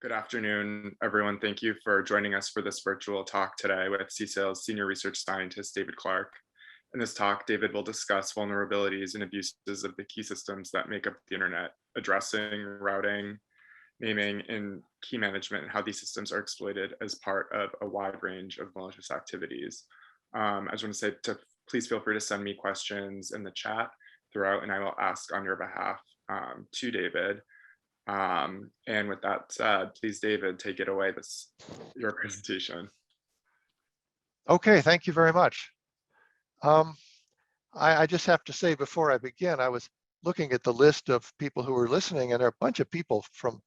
Good afternoon, everyone. Thank you for joining us for this virtual talk today with CSAIL's Senior Research Scientist, David Clark. In this talk, David will discuss vulnerabilities and abuses of the key systems that make up the internet, addressing, routing, naming, and key management, and how these systems are exploited as part of a wide range of malicious activities. I just want to say please feel free to send me questions in the chat throughout, and I will ask on your behalf to David. And with that said, please, David, take it away, your presentation. Okay, thank you very much. I just have to say before I begin, I was looking at the list of people who were listening, and there are a bunch of people from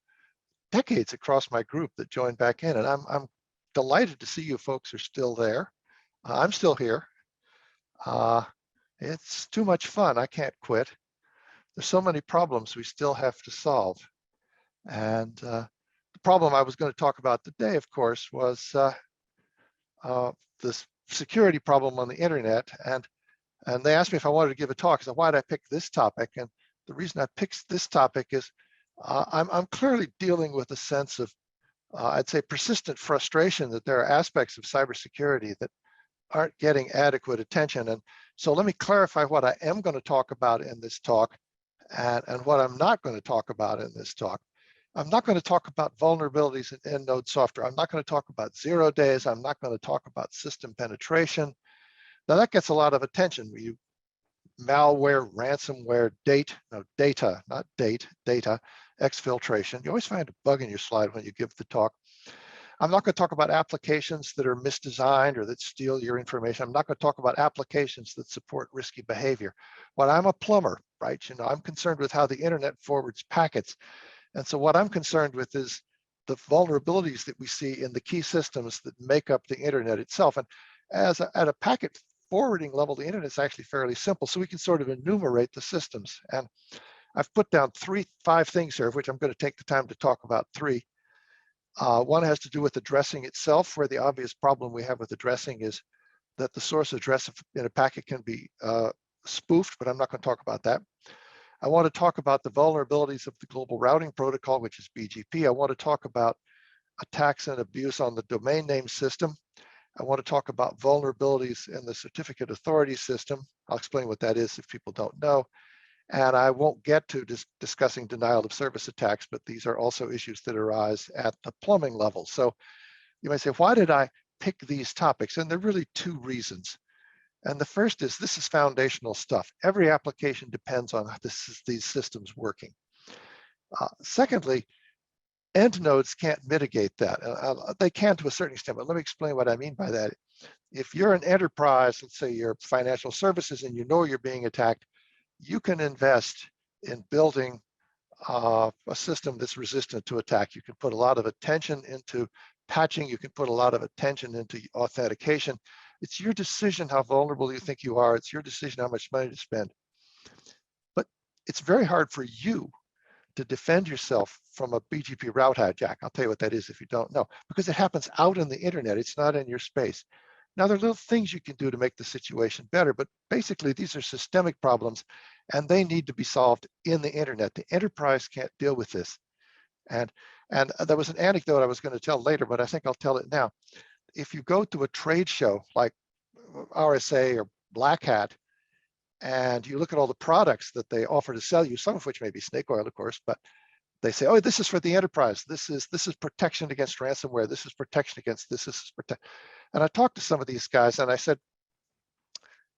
decades across my group that joined back in, and I'm delighted to see you folks are still there. I'm still here. It's too much fun. I can't quit. There's so many problems we still have to solve. And the problem I was going to talk about today, of course, was this security problem on the internet. And they asked me if I wanted to give a talk. I said, why did I pick this topic? And the reason I picked this topic is I'm clearly dealing with a sense of, I'd say, persistent frustration that there are aspects of cybersecurity that aren't getting adequate attention. And so let me clarify what I am going to talk about in this talk and what I'm not going to talk about in this talk. I'm not going to talk about vulnerabilities in end node software. I'm not going to talk about 0 days. I'm not going to talk about system penetration. Now that gets a lot of attention. You malware, ransomware, data, not date, data, exfiltration. You always find a bug in your slide when you give the talk. I'm not going to talk about applications that are misdesigned or that steal your information. I'm not going to talk about applications that support risky behavior. Well, I'm a plumber, right? You know, I'm concerned with how the internet forwards packets. And so what I'm concerned with is the vulnerabilities that we see in the key systems that make up the internet itself. And at a packet forwarding level, the internet is actually fairly simple. So we can sort of enumerate the systems. And I've put down 5 things here, of which I'm going to take the time to talk about 3. One has to do with addressing itself, where the obvious problem we have with addressing is that the source address in a packet can be spoofed, but I'm not going to talk about that. I want to talk about the vulnerabilities of the global routing protocol, which is BGP. I want to talk about attacks and abuse on the domain name system. I want to talk about vulnerabilities in the certificate authority system. I'll explain what that is if people don't know. And I won't get to discussing denial of service attacks, but these are also issues that arise at the plumbing level. So you might say, why did I pick these topics? And there are really 2 reasons. And the first is this is foundational stuff. Every application depends on these systems working. Secondly, end nodes can't mitigate that. They can to a certain extent, but let me explain what I mean by that. If you're an enterprise, let's say you're financial services and you know you're being attacked, you can invest in building a system that's resistant to attack. You can put a lot of attention into patching. You can put a lot of attention into authentication. It's your decision how vulnerable you think you are. It's your decision how much money to spend. But it's very hard for you to defend yourself from a BGP route hijack. I'll tell you what that is if you don't know, because it happens out in the internet. It's not in your space. Now, there are little things you can do to make the situation better, but basically these are systemic problems and they need to be solved in the internet. The enterprise can't deal with this. And there was an anecdote I was going to tell later, but I think I'll tell it now. If you go to a trade show like RSA or Black Hat, and you look at all the products that they offer to sell you, some of which may be snake oil, of course, but they say, oh, this is for the enterprise. This is protection against ransomware. This is protection against this. This is protection. And I talked to some of these guys and I said,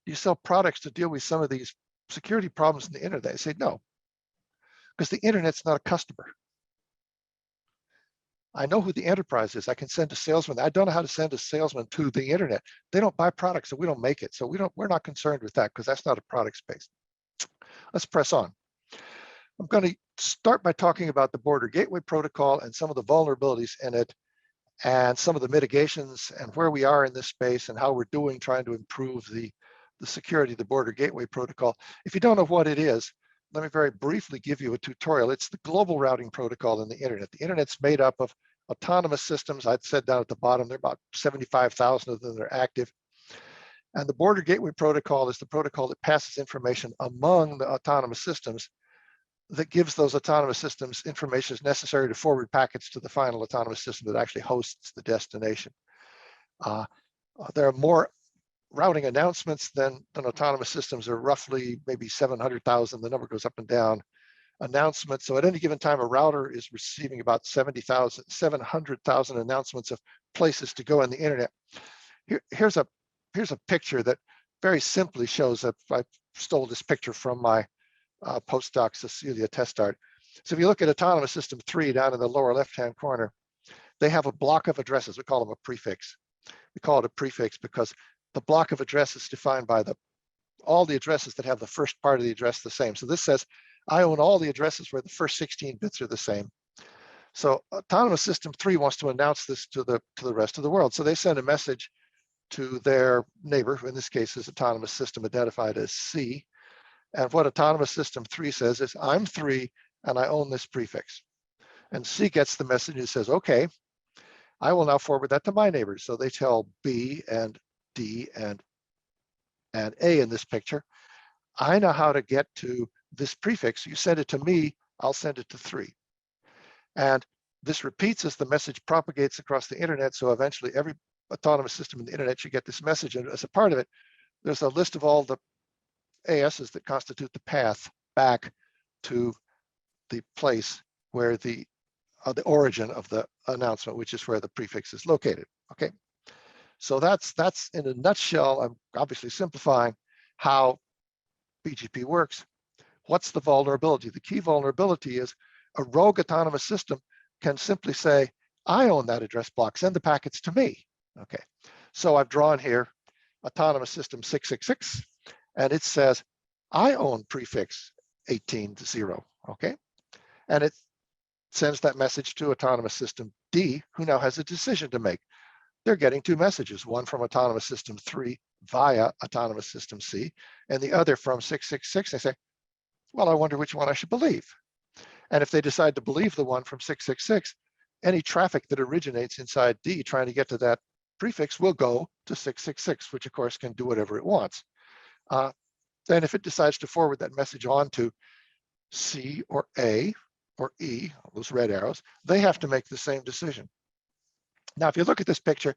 do you sell products to deal with some of these security problems in the internet? They say, no, because the internet's not a customer. I know who the enterprise is. I can send a salesman. I don't know how to send a salesman to the internet. They don't buy products, so we don't make it. So we're not concerned with that because that's not a product space. Let's press on. I'm going to start by talking about the border gateway protocol and some of the vulnerabilities in it and some of the mitigations and where we are in this space and how we're doing trying to improve the security of the border gateway protocol. If you don't know what it is, let me very briefly give you a tutorial. It's the global routing protocol in the internet. The internet's made up of autonomous systems. I'd said down at the bottom, there are about 75,000 of them that are active. And the border gateway protocol is the protocol that passes information among the autonomous systems that gives those autonomous systems information necessary to forward packets to the final autonomous system that actually hosts the destination. There are more routing announcements than autonomous systems. Are roughly maybe 700,000. The number goes up and down. Announcements. So at any given time, a router is receiving about 700,000 announcements of places to go on the internet. Here's a picture that very simply shows that I stole this picture from my postdoc Cecilia Testard. So if you look at autonomous system 3 down in the lower left-hand corner, they have a block of addresses. We call them a prefix. We call it a prefix because the block of address is defined by all the addresses that have the first part of the address the same. So this says, I own all the addresses where the first 16 bits are the same. So autonomous system 3 wants to announce this to the rest of the world. So they send a message to their neighbor, who in this case is autonomous system identified as C. And what autonomous system 3 says is, I'm 3 and I own this prefix. And C gets the message and says, okay, I will now forward that to my neighbors. So they tell B and D and A in this picture, I know how to get to this prefix. You send it to me, I'll send it to 3. And this repeats as the message propagates across the internet. So eventually every autonomous system in the internet should get this message. And as a part of it, there's a list of all the ASs that constitute the path back to the place where the origin of the announcement, which is where the prefix is located. Okay, so that's in a nutshell. I'm obviously simplifying how BGP works. What's the vulnerability? The key vulnerability is a rogue autonomous system can simply say, I own that address block, send the packets to me. Okay, so I've drawn here autonomous system 666, and it says, I own prefix 18 to 0, okay? And it sends that message to autonomous system D, who now has a decision to make. They're getting 2 messages, one from autonomous system 3 via autonomous system C, and the other from 666. They say, well, I wonder which one I should believe. And if they decide to believe the one from 666, any traffic that originates inside D trying to get to that prefix will go to 666, which of course can do whatever it wants. Then if it decides to forward that message on to C or A or E, those red arrows, they have to make the same decision. Now, if you look at this picture,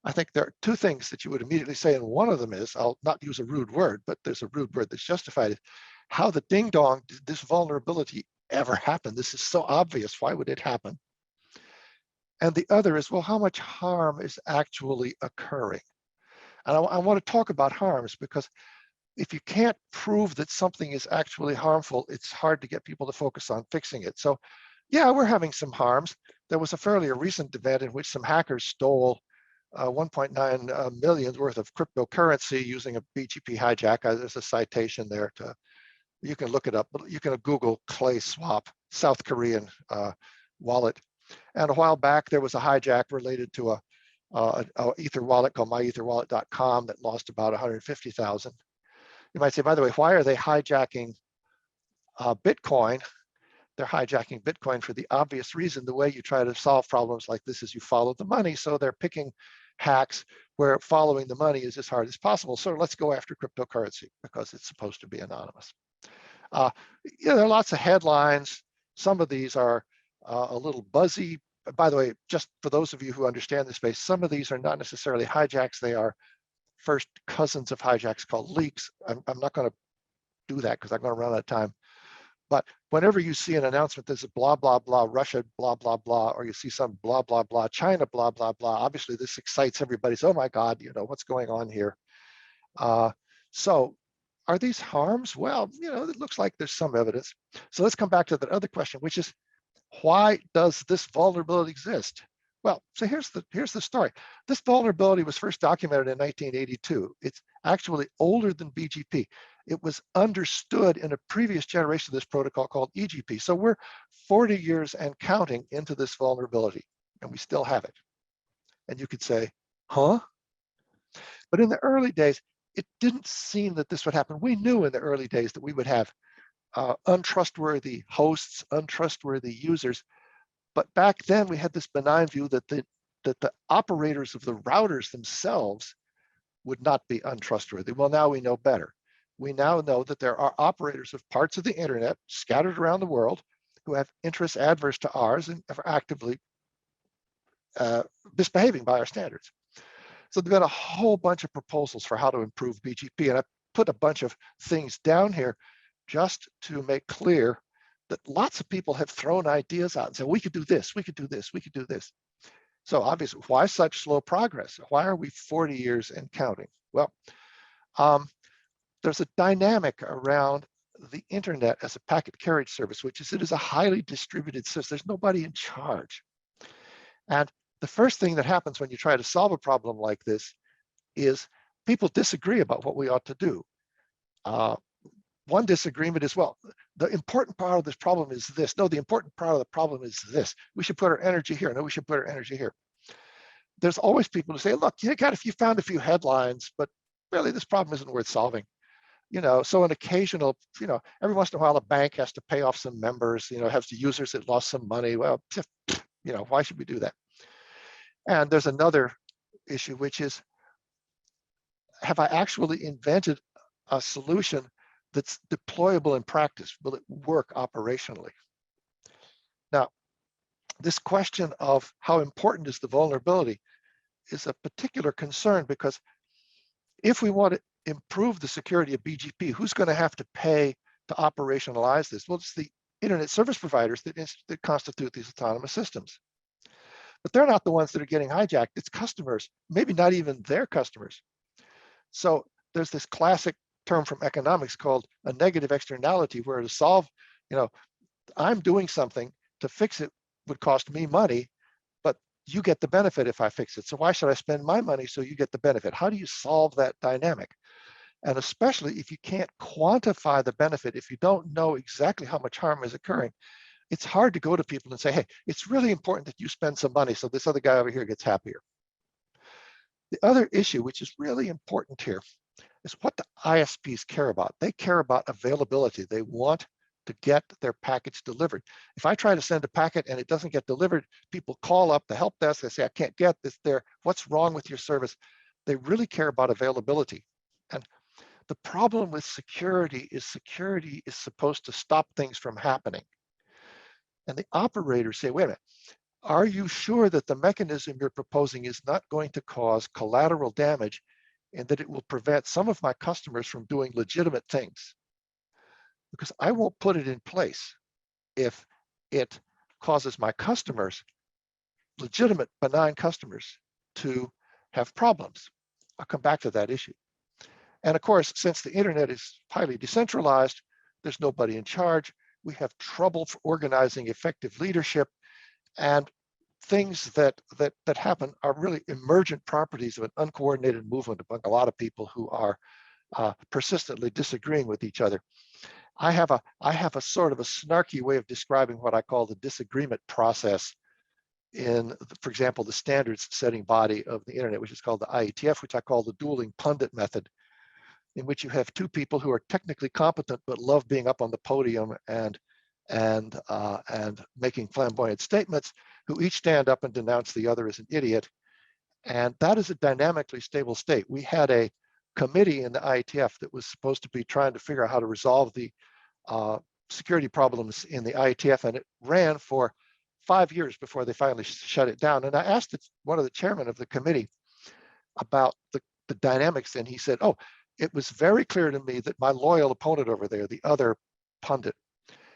I think there are 2 things that you would immediately say, and one of them is, I'll not use a rude word, but there's a rude word that's justified, is how the ding dong did this vulnerability ever happen? This is so obvious, why would it happen? And the other is, well, how much harm is actually occurring? And I want to talk about harms because if you can't prove that something is actually harmful, it's hard to get people to focus on fixing it. So yeah, we're having some harms. There was a fairly recent event in which some hackers stole 1.9 million worth of cryptocurrency using a BGP hijack. There's a citation there. You can look it up, but you can Google Clay Swap, South Korean wallet. And a while back, there was a hijack related to a Ether wallet called myetherwallet.com that lost about 150,000. You might say, by the way, why are they hijacking Bitcoin? They're hijacking Bitcoin for the obvious reason. The way you try to solve problems like this is you follow the money. So they're picking hacks where following the money is as hard as possible. So let's go after cryptocurrency because it's supposed to be anonymous. There are lots of headlines. Some of these are a little buzzy. By the way, just for those of you who understand the space, some of these are not necessarily hijacks. They are first cousins of hijacks called leaks. I'm not going to do that because I'm going to run out of time. But whenever you see an announcement that's a blah, blah, blah, Russia, blah, blah, blah, or you see some blah, blah, blah, China, blah, blah, blah, obviously this excites everybody. So, oh my God, what's going on here? So are these harms? Well, it looks like there's some evidence. So let's come back to that other question, which is, why does this vulnerability exist? Well, so here's the story. This vulnerability was first documented in 1982. It's actually older than BGP. It was understood in a previous generation of this protocol called EGP. So we're 40 years and counting into this vulnerability, and we still have it. And you could say, huh? But in the early days, it didn't seem that this would happen. We knew in the early days that we would have untrustworthy hosts, untrustworthy users. But back then, we had this benign view that the operators of the routers themselves would not be untrustworthy. Well, now we know better. we now know that there are operators of parts of the internet scattered around the world who have interests adverse to ours and are actively misbehaving by our standards. So there's been a whole bunch of proposals for how to improve BGP, and I put a bunch of things down here just to make clear that lots of people have thrown ideas out and said, we could do this, we could do this, we could do this. So obviously, why such slow progress? Why are we 40 years and counting? Well, there's a dynamic around the internet as a packet carriage service, which is it is a highly distributed system. There's nobody in charge. And the first thing that happens when you try to solve a problem like this is people disagree about what we ought to do. One disagreement is, well, the important part of this problem is this. No, the important part of the problem is this. We should put our energy here. No, we should put our energy here. There's always people who say, look, you found a few headlines, but really this problem isn't worth solving. So an occasional, every once in a while a bank has to pay off some members, has users that lost some money. Well, why should we do that? And there's another issue, which is, have I actually invented a solution that's deployable in practice? Will it work operationally? Now, this question of how important is the vulnerability is a particular concern, because if we want to improve the security of BGP, who's going to have to pay to operationalize this? Well, it's the internet service providers that constitute these autonomous systems. But they're not the ones that are getting hijacked. It's customers, maybe not even their customers. So there's this classic term from economics called a negative externality, where to solve, I'm doing something, to fix it would cost me money, but you get the benefit if I fix it. So why should I spend my money so you get the benefit? How do you solve that dynamic? And especially if you can't quantify the benefit, if you don't know exactly how much harm is occurring, it's hard to go to people and say, hey, it's really important that you spend some money so this other guy over here gets happier. The other issue, which is really important here, is what the ISPs care about. They care about availability. They want to get their package delivered. If I try to send a packet and it doesn't get delivered, people call up the help desk. They say, I can't get this there. What's wrong with your service? They really care about availability. And the problem with security is supposed to stop things from happening. And the operators say, wait a minute, are you sure that the mechanism you're proposing is not going to cause collateral damage and that it will prevent some of my customers from doing legitimate things? Because I won't put it in place if it causes my customers, legitimate, benign customers, to have problems. I'll come back to that issue. And of course, since the internet is highly decentralized, there's nobody in charge. We have trouble for organizing effective leadership, and things that happen are really emergent properties of an uncoordinated movement among a lot of people who are persistently disagreeing with each other. I have a sort of a snarky way of describing what I call the disagreement process in, for example, the standards setting body of the internet, which is called the IETF, which I call the dueling pundit method, in which you have two people who are technically competent but love being up on the podium and making flamboyant statements, who each stand up and denounce the other as an idiot. And that is a dynamically stable state. We had a committee in the IETF that was supposed to be trying to figure out how to resolve the security problems in the IETF, and it ran for 5 years before they finally shut it down. And I asked one of the chairmen of the committee about the dynamics, and he said, oh, it was very clear to me that my loyal opponent over there, the other pundit,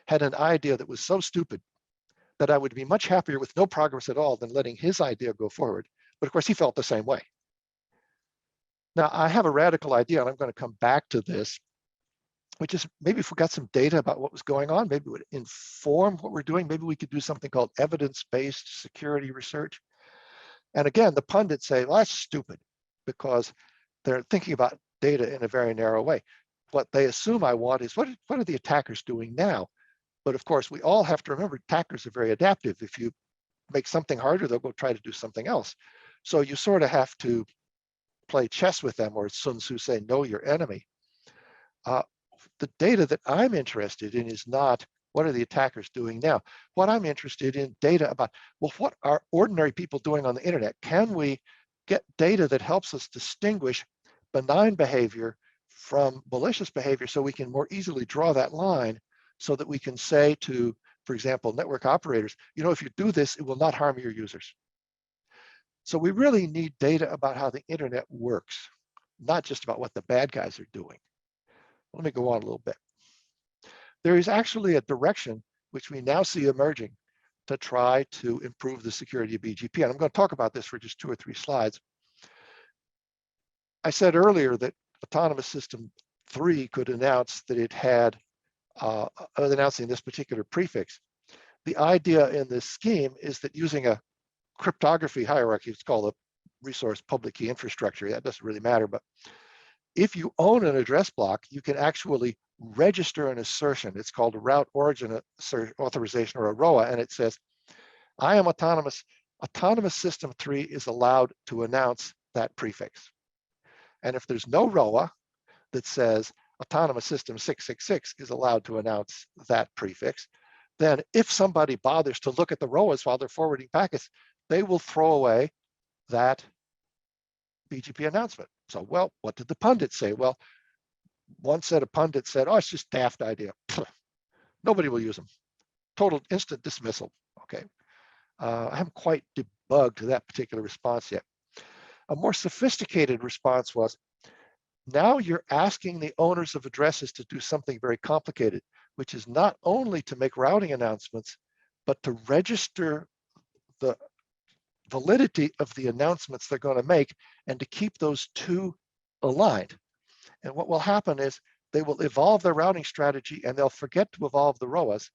had an idea that was so stupid that I would be much happier with no progress at all than letting his idea go forward. But of course, he felt the same way. Now, I have a radical idea, and I'm going to come back to this, which is maybe if we got some data about what was going on, maybe it would inform what we're doing. Maybe we could do something called evidence-based security research. And again, the pundits say, well, that's stupid, because they're thinking about data in a very narrow way. What they assume I want is, what are the attackers doing now? But of course, we all have to remember attackers are very adaptive. If you make something harder, they'll go try to do something else. So you sort of have to play chess with them, or as Sun Tzu say, know your enemy. The data that I'm interested in is not what are the attackers doing now. What I'm interested in data about, well, what are ordinary people doing on the internet? Can we get data that helps us distinguish benign behavior from malicious behavior so we can more easily draw that line so that we can say to, for example, network operators, you know, if you do this, it will not harm your users. So we really need data about how the internet works, not just about what the bad guys are doing. Let me go on a little bit. There is actually a direction which we now see emerging to try to improve the security of BGP. And I'm going to talk about this for just 2 or 3 slides. I said earlier that Autonomous System 3 could announce that it had, announcing this particular prefix. The idea in this scheme is that using a cryptography hierarchy, it's called a resource public key infrastructure, that doesn't really matter, but if you own an address block, you can actually register an assertion. It's called a route origin authorization, or a ROA, and it says, I am autonomous. Autonomous System 3 is allowed to announce that prefix. And if there's no ROA that says Autonomous System 666 is allowed to announce that prefix, then if somebody bothers to look at the ROAs while they're forwarding packets, they will throw away that BGP announcement. So, well, what did the pundits say? Well, one set of pundits said, oh, it's just a daft idea. Nobody will use them. Total instant dismissal. Okay. I haven't quite debugged that particular response yet. A more sophisticated response was, now you're asking the owners of addresses to do something very complicated, which is not only to make routing announcements, but to register the validity of the announcements they're going to make and to keep those two aligned. And what will happen is they will evolve their routing strategy and they'll forget to evolve the ROAs.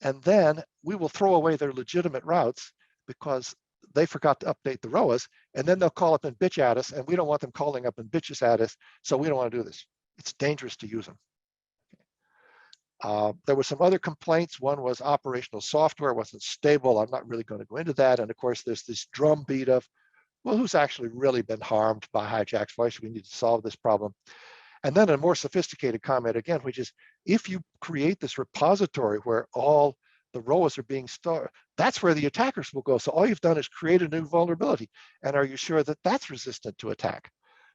And then we will throw away their legitimate routes because they forgot to update the ROAs. And then they'll call up and bitch at us. And we don't want them calling up and bitches at us. So we don't want to do this. It's dangerous to use them. There were some other complaints. One was operational software wasn't stable. I'm not really going to go into that. And of course, there's this drumbeat of, well, who's actually really been harmed by hijacks? Why should we need to solve this problem? And then a more sophisticated comment again, which is, if you create this repository where all the ROAs are being stored, that's where the attackers will go. So all you've done is create a new vulnerability. And are you sure that that's resistant to attack?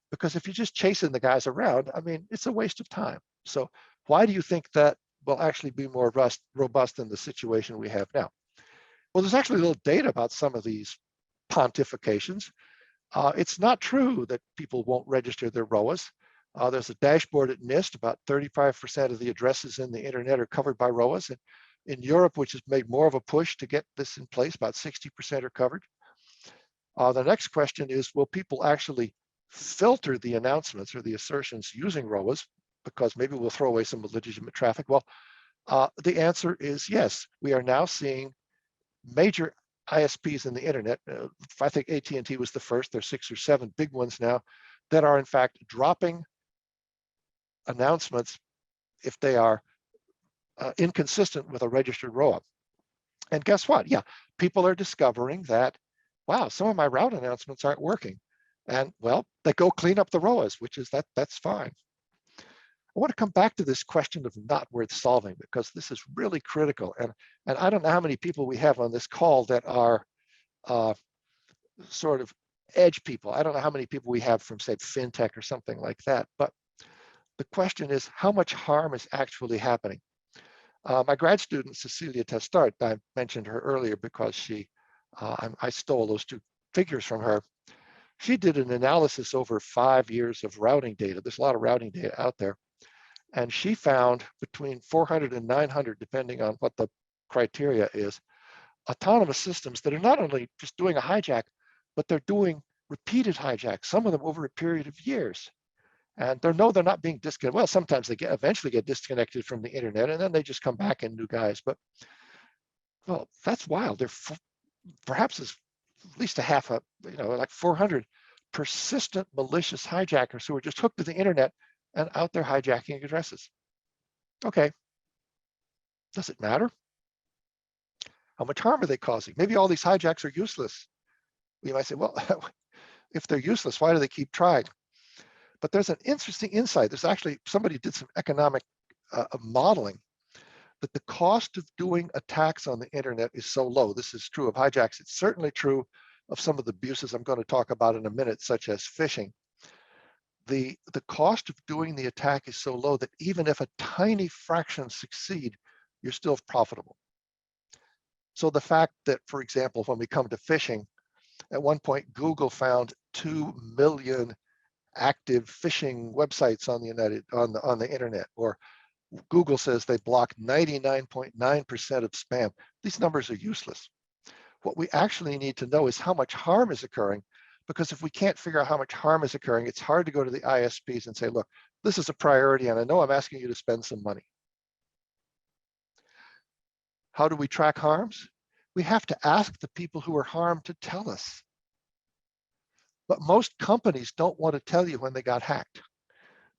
Because if you're just chasing the guys around, I mean, it's a waste of time. So why do you think that will actually be more robust than the situation we have now? Well, there's actually a little data about some of these pontifications. It's not true that people won't register their ROAs. There's a dashboard at NIST, about 35% of the addresses in the internet are covered by ROAs. And in Europe, which has made more of a push to get this in place, about 60% are covered. The next question is, will people actually filter the announcements or the assertions using ROAs? Because maybe we'll throw away some legitimate traffic. Well, the answer is yes. We are now seeing major ISPs in the internet. I think AT&T was the first. There's 6 or 7 big ones now that are in fact dropping announcements if they are inconsistent with a registered ROA. And guess what? Yeah, people are discovering that, wow, some of my route announcements aren't working. And well, they go clean up the ROAs, which is that's fine. I want to come back to this question of not worth solving, because this is really critical. And I don't know how many people we have on this call that are sort of edge people. I don't know how many people we have from, say, fintech or something like that. But the question is, how much harm is actually happening? My grad student, Cecilia Testart, I mentioned her earlier because I stole those 2 figures from her. She did an analysis over 5 years of routing data. There's a lot of routing data out there. And she found between 400 and 900, depending on what the criteria is, autonomous systems that are not only just doing a hijack, but they're doing repeated hijacks, some of them over a period of years. And they're not being disconnected. Well, sometimes they eventually get disconnected from the internet, and then they just come back in new guys. But, well, that's wild. There perhaps is at least a half like 400 persistent malicious hijackers who are just hooked to the internet and out there hijacking addresses. Okay, does it matter? How much harm are they causing? Maybe all these hijacks are useless. We might say, well, if they're useless, why do they keep trying? But there's an interesting insight. There's actually, somebody did some economic modeling that the cost of doing attacks on the internet is so low. This is true of hijacks. It's certainly true of some of the abuses I'm going to talk about in a minute, such as phishing. the cost of doing the attack is so low that even if a tiny fraction succeed, you're still profitable. So the fact that, for example, when we come to phishing, at one point Google found 2 million active phishing websites on the internet, or Google says they block 99.9% of spam. These numbers are useless. What we actually need to know is how much harm is occurring, because if we can't figure out how much harm is occurring, it's hard to go to the ISPs and say, look, this is a priority and I know I'm asking you to spend some money. How do we track harms? We have to ask the people who are harmed to tell us. But most companies don't want to tell you when they got hacked.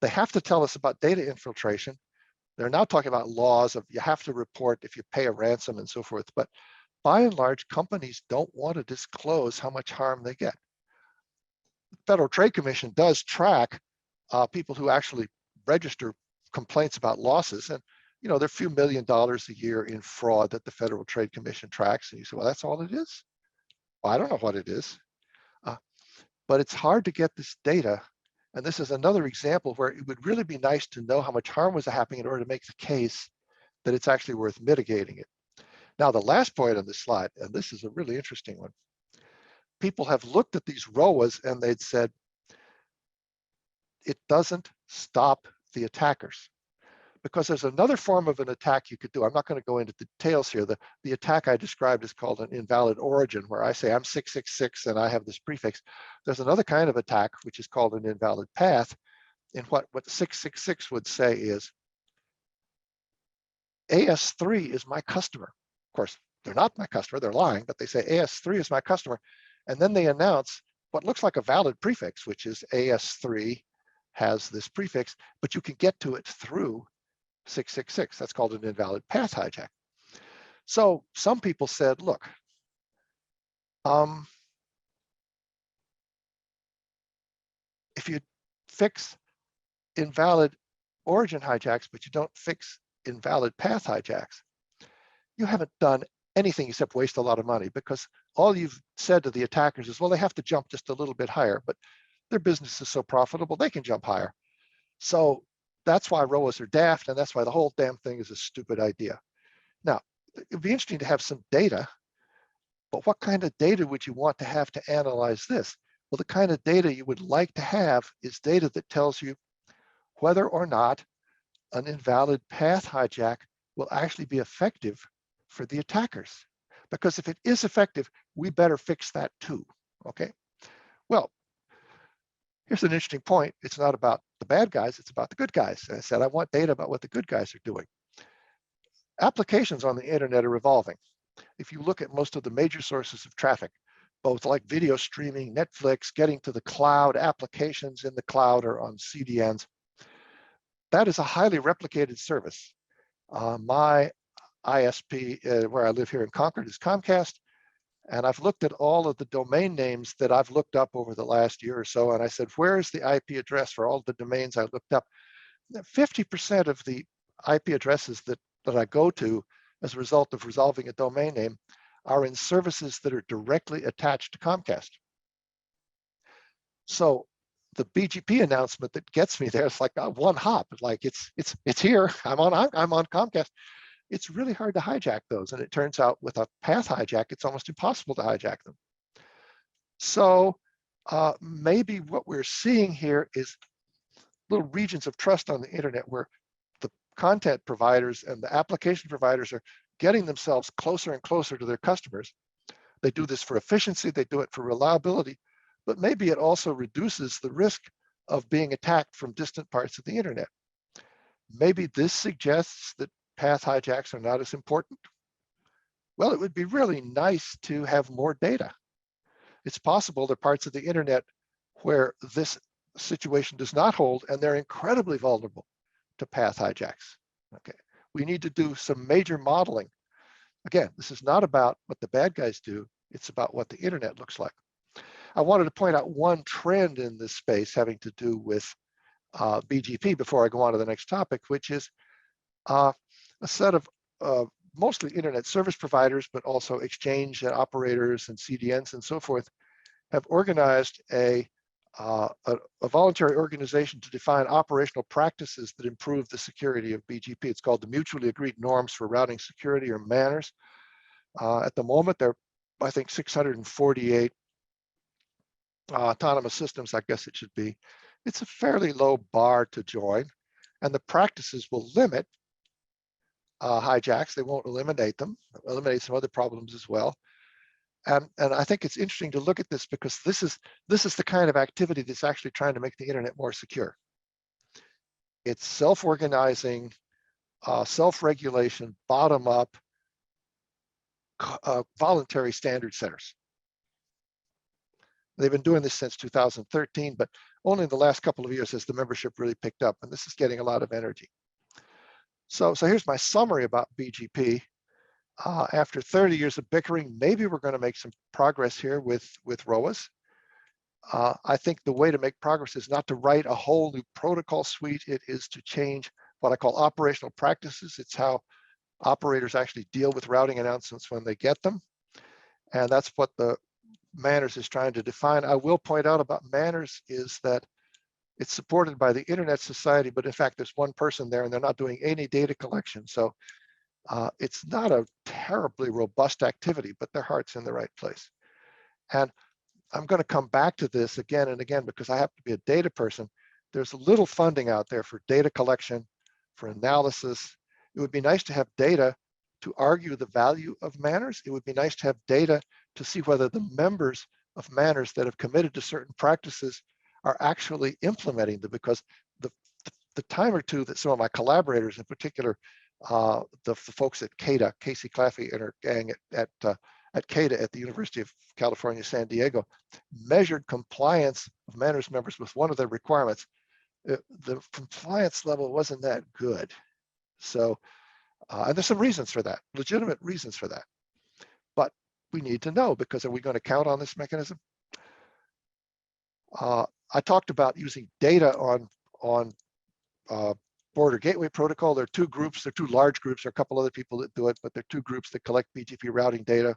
They have to tell us about data infiltration. They're now talking about laws of you have to report if you pay a ransom and so forth. But by and large, companies don't want to disclose how much harm they get. The Federal Trade Commission does track people who actually register complaints about losses. And there are a few $1 million a year in fraud that the Federal Trade Commission tracks. And you say, well, that's all it is? Well, I don't know what it is. But it's hard to get this data. And this is another example where it would really be nice to know how much harm was happening in order to make the case that it's actually worth mitigating it. Now, the last point on this slide, and this is a really interesting one. People have looked at these ROAs and they'd said, it doesn't stop the attackers. Because there's another form of an attack you could do. I'm not going to go into details here. The attack I described is called an invalid origin, where I say I'm 666 and I have this prefix. There's another kind of attack, which is called an invalid path. And what 666 would say is, AS3 is my customer. Of course, they're not my customer, they're lying, but they say AS3 is my customer. And then they announce what looks like a valid prefix, which is AS3 has this prefix, but you can get to it through 666. That's called an invalid path hijack. So some people said, look, if you fix invalid origin hijacks, but you don't fix invalid path hijacks, you haven't done anything except waste a lot of money, because all you've said to the attackers is, well, they have to jump just a little bit higher, but their business is so profitable, they can jump higher. So that's why ROAs are daft, and that's why the whole damn thing is a stupid idea. Now, it'd be interesting to have some data, but what kind of data would you want to have to analyze this? Well, the kind of data you would like to have is data that tells you whether or not an invalid path hijack will actually be effective for the attackers. Because if it is effective, we better fix that too, okay? Well, here's an interesting point. It's not about the bad guys, it's about the good guys. And I said, I want data about what the good guys are doing. Applications on the internet are evolving. If you look at most of the major sources of traffic, both like video streaming, Netflix, getting to the cloud, applications in the cloud or on CDNs, that is a highly replicated service. My ISP where I live here in Concord is Comcast. And I've looked at all of the domain names that I've looked up over the last year or so. And I said, where's the IP address for all the domains I looked up? 50% of the IP addresses that I go to as a result of resolving a domain name are in services that are directly attached to Comcast. So the BGP announcement that gets me there, it's like one hop. Like it's here. I'm on Comcast. It's really hard to hijack those. And it turns out with a path hijack, it's almost impossible to hijack them. So maybe what we're seeing here is little regions of trust on the internet where the content providers and the application providers are getting themselves closer and closer to their customers. They do this for efficiency, they do it for reliability, but maybe it also reduces the risk of being attacked from distant parts of the internet. Maybe this suggests that path hijacks are not as important. Well, it would be really nice to have more data. It's possible there are parts of the internet where this situation does not hold and they're incredibly vulnerable to path hijacks. Okay, we need to do some major modeling. Again, this is not about what the bad guys do, it's about what the internet looks like. I wanted to point out one trend in this space having to do with BGP before I go on to the next topic, which is a set of mostly internet service providers, but also exchange operators and CDNs and so forth, have organized a a voluntary organization to define operational practices that improve the security of BGP. It's called the Mutually Agreed Norms for Routing Security, or manners. At the moment, there are, I think, 648 autonomous systems, I guess it should be. It's a fairly low bar to join, and the practices will limit hijacks. They won't eliminate them, eliminate some other problems as well. And I think it's interesting to look at this because this is the kind of activity that's actually trying to make the internet more secure. It's self-organizing, self-regulation, bottom-up, voluntary standard setters. They've been doing this since 2013, but only in the last couple of years has the membership really picked up, and this is getting a lot of energy. So here's my summary about BGP. After 30 years of bickering, maybe we're going to make some progress here with ROAs. I think the way to make progress is not to write a whole new protocol suite. It is to change what I call operational practices. It's how operators actually deal with routing announcements when they get them. And that's what the manners is trying to define. I will point out about manners is that it's supported by the Internet Society, but in fact, there's one person there and they're not doing any data collection. So it's not a terribly robust activity, but their heart's in the right place. And I'm going to come back to this again and again because I happen to be a data person. There's a little funding out there for data collection, for analysis. It would be nice to have data to argue the value of manners. It would be nice to have data to see whether the members of manners that have committed to certain practices are actually implementing them, because the time or two that some of my collaborators, in particular, the folks at CADA, Casey Claffey and her gang at CADA at the University of California, San Diego, measured compliance of manners members with one of their requirements. The compliance level wasn't that good. So, and there's some reasons for that, legitimate reasons for that. But we need to know, because are we going to count on this mechanism? I talked about using data on Border Gateway Protocol. There are two groups, there are two large groups, there are a couple other people that do it, but there are two groups that collect BGP routing data.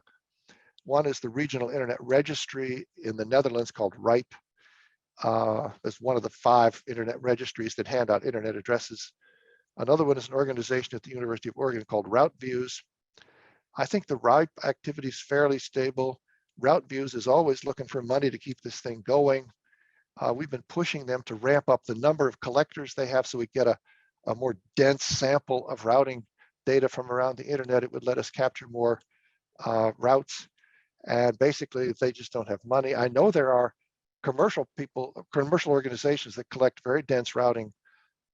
One is the Regional Internet Registry in the Netherlands called RIPE. It's one of the 5 internet registries that hand out internet addresses. Another one is an organization at the University of Oregon called Route Views. I think the RIPE activity is fairly stable. Route Views is always looking for money to keep this thing going. We've been pushing them to ramp up the number of collectors they have so we get a more dense sample of routing data from around the internet. It would let us capture more routes. And basically, they just don't have money. I know there are commercial organizations that collect very dense routing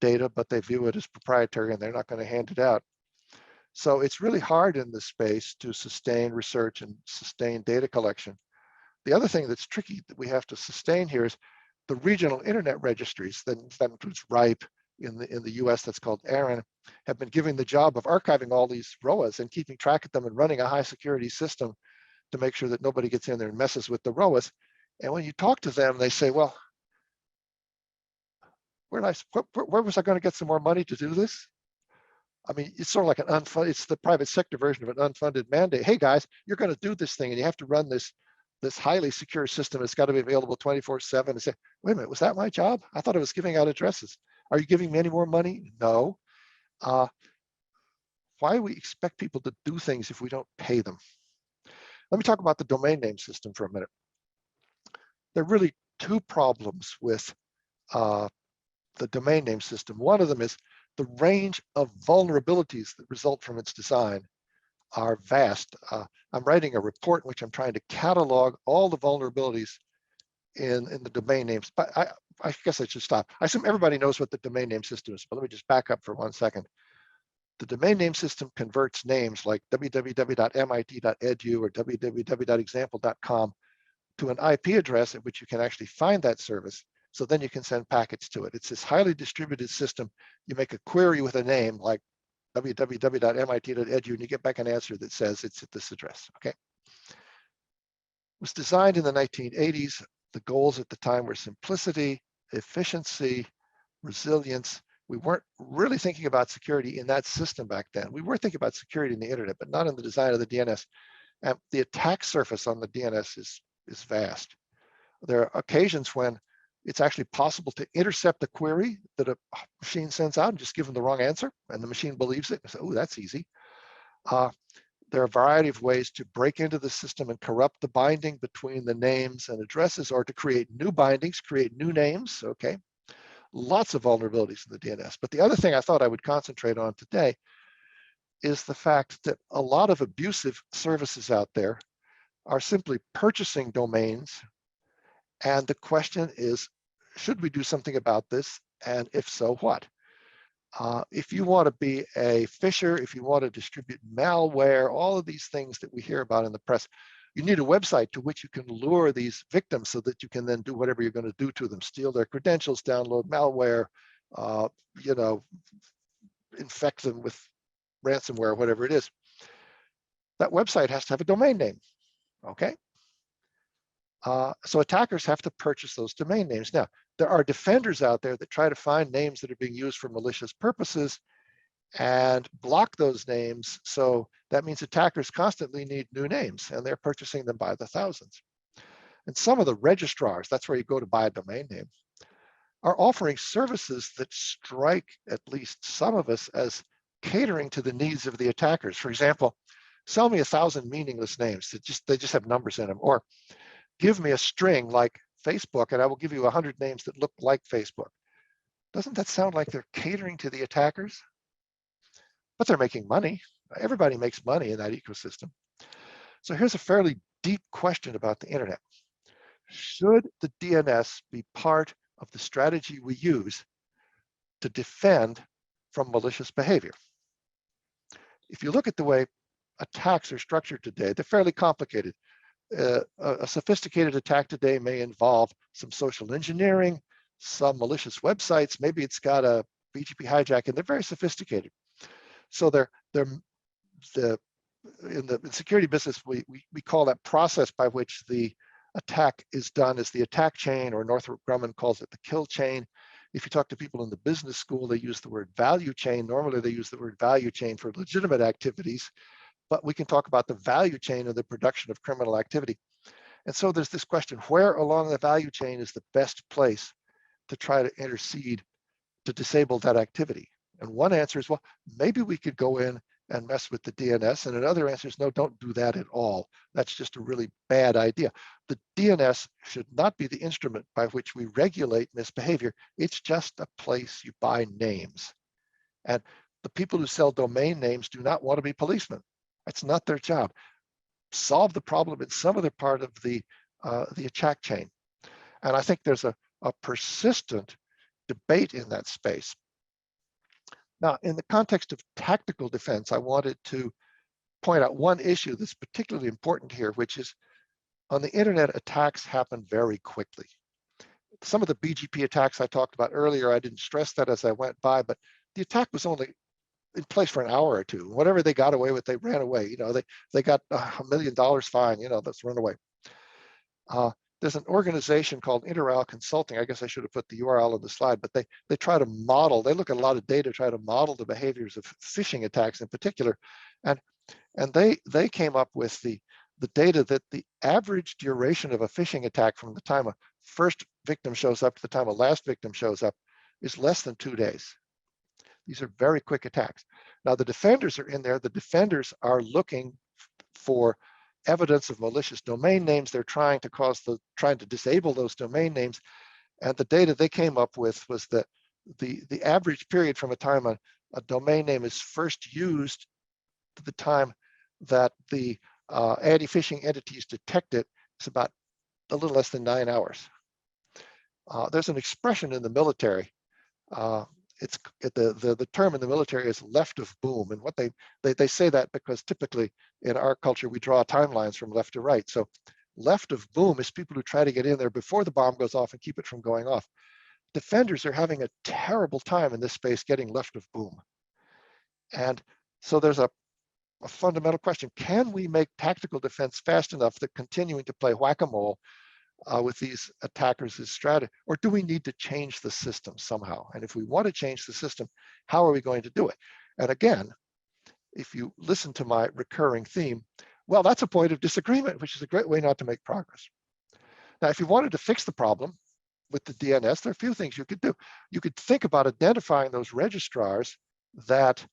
data, but they view it as proprietary and they're not going to hand it out. So it's really hard in this space to sustain research and sustain data collection. The other thing that's tricky that we have to sustain here is the regional internet registries, that includes RIPE in the US, that's called ARIN, have been given the job of archiving all these ROAs and keeping track of them and running a high security system to make sure that nobody gets in there and messes with the ROAs. And when you talk to them, they say, well, where was I going to get some more money to do this? I mean, it's sort of like an unfunded, it's the private sector version of an unfunded mandate. Hey guys, you're going to do this thing and you have to run this highly secure system. It's got to be available 24/7. And say, wait a minute, was that my job? I thought I was giving out addresses. Are you giving me any more money? No. Why do we expect people to do things if we don't pay them? Let me talk about the domain name system for a minute. There are really 2 problems with the domain name system. One of them is the range of vulnerabilities that result from its design are vast. I'm writing a report in which I'm trying to catalog all the vulnerabilities in the domain names, but I guess I should stop. I assume everybody knows what the domain name system is, but let me just back up for 1 second. The domain name system converts names like www.mit.edu or www.example.com to an IP address at which you can actually find that service. So then you can send packets to it. It's this highly distributed system. You make a query with a name like www.mit.edu and you get back an answer that says it's at this address, okay? It was designed in the 1980s. The goals at the time were simplicity, efficiency, resilience. We weren't really thinking about security in that system back then. We were thinking about security in the internet, but not in the design of the DNS. And the attack surface on the DNS is vast. There are occasions when It's actually possible to intercept a query that a machine sends out and just give them the wrong answer, and the machine believes it. So, oh, that's easy. There are a variety of ways to break into the system and corrupt the binding between the names and addresses, or to create new bindings, create new names, okay? Lots of vulnerabilities in the DNS. But the other thing I thought I would concentrate on today is the fact that a lot of abusive services out there are simply purchasing domains. And the question is, should we do something about this? And if so, what? If you want to be a phisher, if you want to distribute malware, all of these things that we hear about in the press, you need a website to which you can lure these victims so that you can then do whatever you're going to do to them, steal their credentials, download malware, you know, infect them with ransomware, whatever it is. That website has to have a domain name, okay? So attackers have to purchase those domain names. Now, there are defenders out there that try to find names that are being used for malicious purposes and block those names. So that means attackers constantly need new names, and they're purchasing them by the thousands. And some of the registrars, that's where you go to buy a domain name, are offering services that strike at least some of us as catering to the needs of the attackers. For example, sell me 1,000 meaningless names that they just have numbers in them, or give me a string like Facebook and I will give you 100 names that look like Facebook. Doesn't that sound like they're catering to the attackers? But they're making money. Everybody makes money in that ecosystem. So here's a fairly deep question about the internet. Should the DNS be part of the strategy we use to defend from malicious behavior? If you look at the way attacks are structured today, they're fairly complicated. A sophisticated attack today may involve some social engineering, some malicious websites. Maybe it's got a BGP hijack, and they're very sophisticated. So in the security business, we call that process by which the attack is done as the attack chain, or Northrop Grumman calls it the kill chain. If you talk to people in the business school, they use the word value chain. Normally, they use the word value chain for legitimate activities, but we can talk about the value chain of the production of criminal activity. And so there's this question, where along the value chain is the best place to try to intercede to disable that activity? And one answer is, well, maybe we could go in and mess with the DNS. And another answer is, no, don't do that at all. That's just a really bad idea. The DNS should not be the instrument by which we regulate misbehavior. It's just a place you buy names. And the people who sell domain names do not want to be policemen. It's not their job. Solve the problem in some other part of the attack chain. And I think there's a persistent debate in that space. Now, in the context of tactical defense, I wanted to point out one issue that's particularly important here, which is on the internet, attacks happen very quickly. Some of the BGP attacks I talked about earlier, I didn't stress that as I went by, but the attack was only in place for an hour or two. Whatever they got away with, they ran away. You know, they got $1 million fine. You know, let's run away. There's an organization called Interal Consulting. I guess I should have put the URL on the slide, but they try to model. They look at a lot of data, try to model the behaviors of phishing attacks in particular, and they came up with the data that the average duration of a phishing attack from the time a first victim shows up to the time a last victim shows up is less than 2 days. These are very quick attacks. Now the defenders are in there. The defenders are looking for evidence of malicious domain names. They're trying to disable those domain names. And the data they came up with was that the average period from a time a domain name is first used to the time that the anti-phishing entities detect it is about a little less than 9 hours. There's an expression in the military. It's the term in the military is left of boom, and what they say that because typically in our culture we draw timelines from left to right. So left of boom is people who try to get in there before the bomb goes off and keep it from going off. Defenders are having a terrible time in this space getting left of boom. And so there's a fundamental question: can we make tactical defense fast enough that continuing to play whack-a-mole with these attackers as strategy, or do we need to change the system somehow? And if we want to change the system, how are we going to do it? And again, if you listen to my recurring theme, well, that's a point of disagreement, which is a great way not to make progress. Now, if you wanted to fix the problem, with the DNS, there are a few things you could do. You could think about identifying those registrars that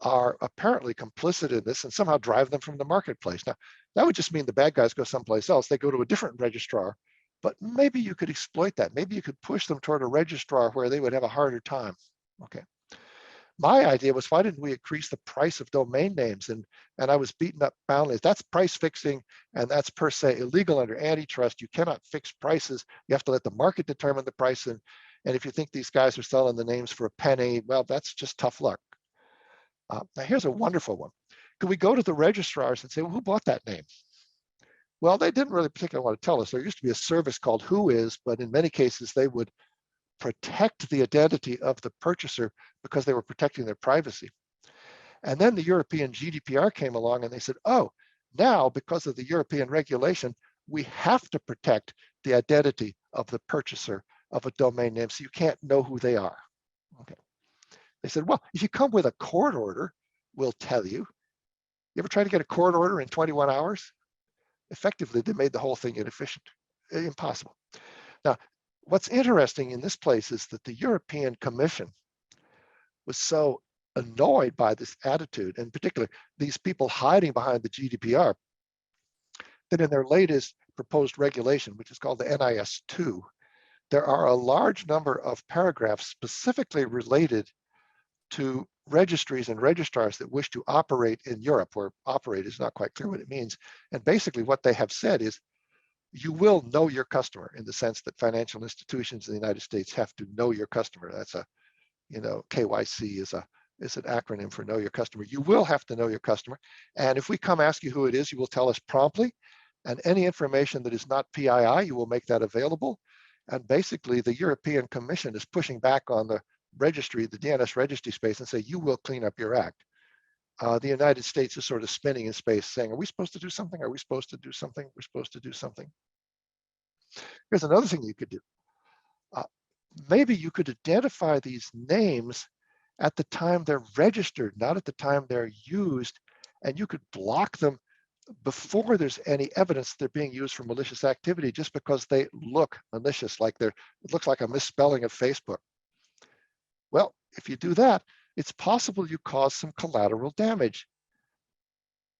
are apparently complicit in this and somehow drive them from the marketplace. Now, that would just mean the bad guys go someplace else. They go to a different registrar, but maybe you could exploit that. Maybe you could push them toward a registrar where they would have a harder time. Okay. My idea was, why didn't we increase the price of domain names? And I was beaten up boundless. That's price fixing, and that's per se illegal under antitrust. You cannot fix prices. You have to let the market determine the price. And if you think these guys are selling the names for a penny, well, that's just tough luck. Now here's a wonderful one. Could we go to the registrars and say, well, who bought that name? Well, they didn't really particularly want to tell us. There used to be a service called Whois, but in many cases they would protect the identity of the purchaser because they were protecting their privacy. And then the European GDPR came along and they said, oh, now because of the European regulation, we have to protect the identity of the purchaser of a domain name, so you can't know who they are. Okay. They said, well, if you come with a court order, we'll tell you. You ever try to get a court order in 21 hours? Effectively, they made the whole thing inefficient, impossible. Now, what's interesting in this place is that the European Commission was so annoyed by this attitude, and particularly these people hiding behind the GDPR, that in their latest proposed regulation, which is called the NIS2, there are a large number of paragraphs specifically related to registries and registrars that wish to operate in Europe, where operate is not quite clear what it means. And basically what they have said is, you will know your customer, in the sense that financial institutions in the United States have to know your customer. That's a, KYC is an acronym for know your customer. You will have to know your customer. And if we come ask you who it is, you will tell us promptly. And any information that is not PII, you will make that available. And basically the European Commission is pushing back on the registry, the DNS registry space, and say, you will clean up your act. The United States is sort of spinning in space saying, are we supposed to do something? Are we supposed to do something? We're supposed to do something. Here's another thing you could do. Maybe you could identify these names at the time they're registered, not at the time they're used, and you could block them before there's any evidence they're being used for malicious activity, just because they look malicious, like it looks like a misspelling of Facebook. Well, if you do that, it's possible you cause some collateral damage.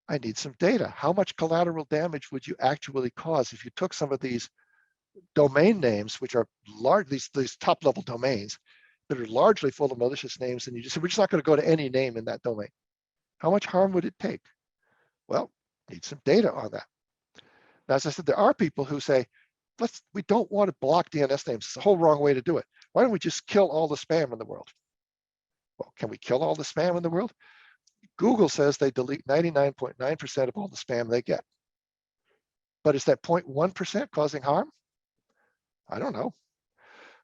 I need some data. How much collateral damage would you actually cause if you took some of these domain names, which are large, these top-level domains that are largely full of malicious names, and you just say, we're just not going to go to any name in that domain? How much harm would it take? Well, need some data on that. Now, as I said, there are people who say, we don't want to block DNS names. It's the whole wrong way to do it. Why don't we just kill all the spam in the world? Well, can we kill all the spam in the world? Google says they delete 99.9% of all the spam they get. But is that 0.1% causing harm? I don't know.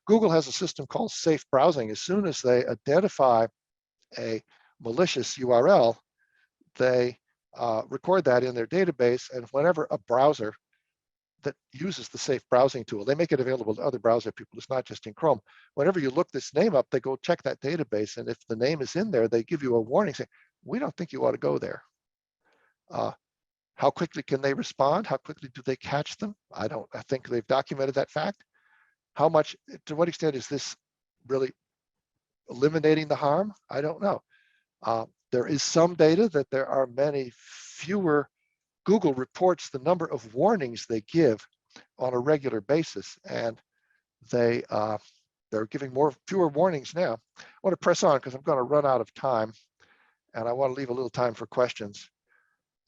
Google has a system called safe browsing. As soon as they identify a malicious URL, they record that in their database, and whenever a browser that uses the safe browsing tool, they make it available to other browser people, it's not just in Chrome. Whenever you look this name up, they go check that database, and if the name is in there, they give you a warning saying, we don't think you ought to go there. How quickly can they respond? How quickly do they catch them? I think they've documented that fact. How much, to what extent is this really eliminating the harm? I don't know. There is some data that there are many fewer. Google reports the number of warnings they give on a regular basis, and they're giving fewer warnings now. I want to press on because I'm going to run out of time, and I want to leave a little time for questions.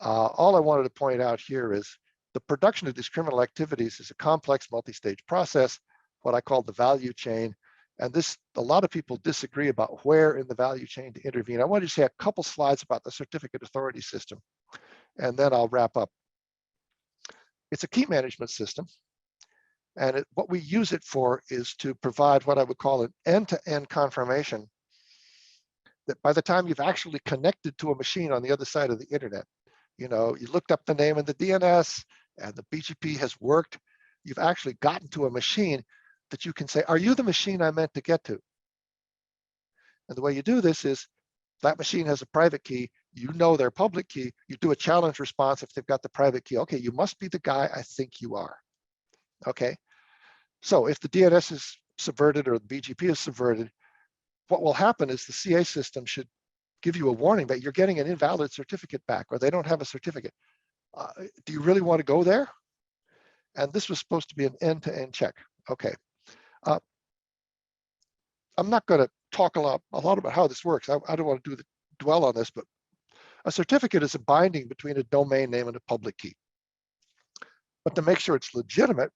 All I wanted to point out here is the production of these criminal activities is a complex multi-stage process, what I call the value chain. And a lot of people disagree about where in the value chain to intervene. I wanted to say a couple slides about the certificate authority system, and then I'll wrap up. It's a key management system, and what we use it for is to provide what I would call an end-to-end confirmation that by the time you've actually connected to a machine on the other side of the internet, you looked up the name in the DNS and the BGP has worked, you've actually gotten to a machine that you can say, are you the machine I meant to get to? And the way you do this is that machine has a private key, you know their public key, you do a challenge response if they've got the private key. Okay, you must be the guy I think you are. Okay, So if the DNS is subverted or the BGP is subverted, what will happen is the CA system should give you a warning that you're getting an invalid certificate back, or they don't have a certificate. Do you really want to go there? And this was supposed to be an end-to-end check. Okay. I'm not going to talk a lot about how this works. I don't want to dwell on this, but a certificate is a binding between a domain name and a public key. But to make sure it's legitimate,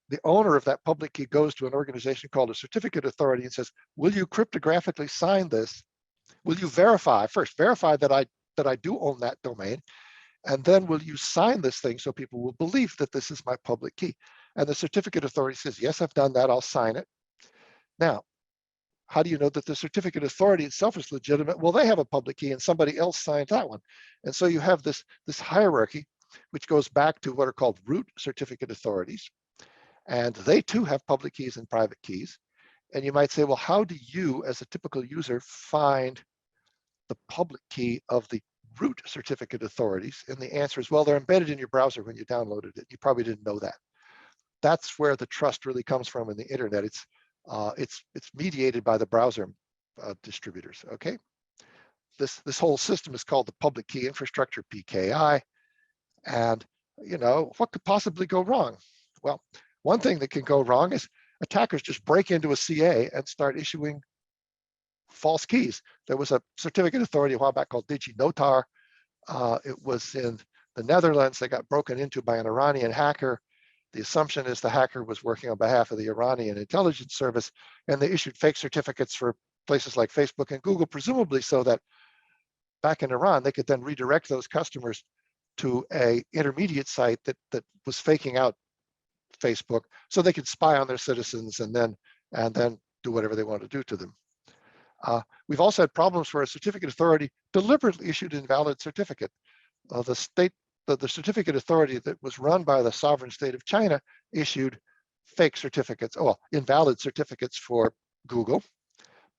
the owner of that public key goes to an organization called a certificate authority and says, will you cryptographically sign this? Will you verify that I do own that domain? And then will you sign this thing so people will believe that this is my public key? And the certificate authority says, yes, I've done that, I'll sign it. Now, how do you know that the certificate authority itself is legitimate? Well, they have a public key and somebody else signed that one. And so you have this hierarchy, which goes back to what are called root certificate authorities. And they too have public keys and private keys. And you might say, well, how do you as a typical user find the public key of the root certificate authorities? And the answer is, well, they're embedded in your browser when you downloaded it. You probably didn't know that. That's where the trust really comes from in the internet. It's mediated by the browser distributors. Okay, this whole system is called the public key infrastructure, PKI. And what could possibly go wrong? Well, one thing that can go wrong is attackers just break into a CA and start issuing false keys. There was a certificate authority a while back called DigiNotar. It was in the Netherlands. They got broken into by an Iranian hacker. The assumption is the hacker was working on behalf of the Iranian intelligence service, and they issued fake certificates for places like Facebook and Google, presumably so that back in Iran, they could then redirect those customers to a intermediate site that was faking out Facebook, so they could spy on their citizens and then do whatever they want to do to them. We've also had problems where a certificate authority deliberately issued an invalid certificate. The certificate authority that was run by the sovereign state of China issued fake certificates, invalid certificates for Google,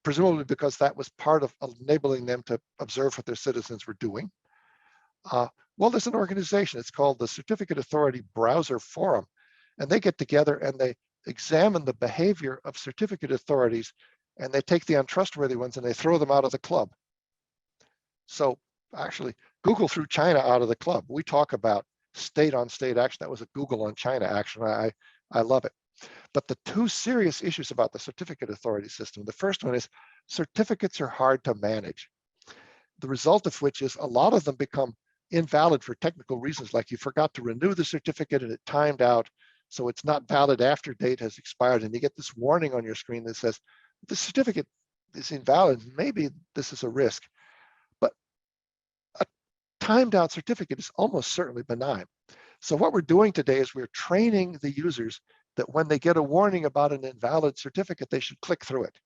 presumably because that was part of enabling them to observe what their citizens were doing. Well, there's an organization, it's called the Certificate Authority Browser Forum, and they get together and they examine the behavior of certificate authorities, and they take the untrustworthy ones and they throw them out of the club. So actually, Google threw China out of the club. We talk about state-on-state action. That was a Google on China action. I love it. But the two serious issues about the certificate authority system, the first one is certificates are hard to manage. The result of which is a lot of them become invalid for technical reasons, like you forgot to renew the certificate and it timed out, so it's not valid after date has expired, and you get this warning on your screen that says, the certificate is invalid, maybe this is a risk. But a timed out certificate is almost certainly benign. So what we're doing today is we're training the users that when they get a warning about an invalid certificate, they should click through it.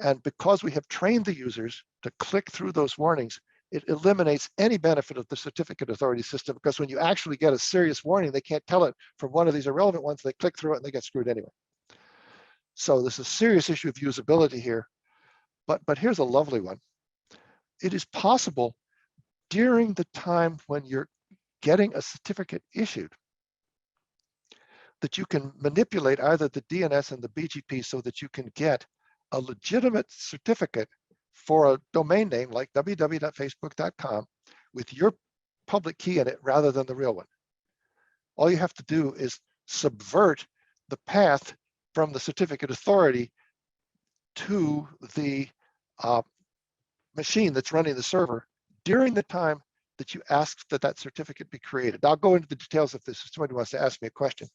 And because we have trained the users to click through those warnings, it eliminates any benefit of the certificate authority system, because when you actually get a serious warning, they can't tell it from one of these irrelevant ones. They click through it and they get screwed anyway. So there's a serious issue of usability here. But here's a lovely one. It is possible during the time when you're getting a certificate issued that you can manipulate either the DNS and the BGP so that you can get a legitimate certificate for a domain name like www.facebook.com with your public key in it rather than the real one. All you have to do is subvert the path from the certificate authority to the machine that's running the server during the time that you ask that certificate be created. I'll go into the details of this if somebody wants to ask me a question.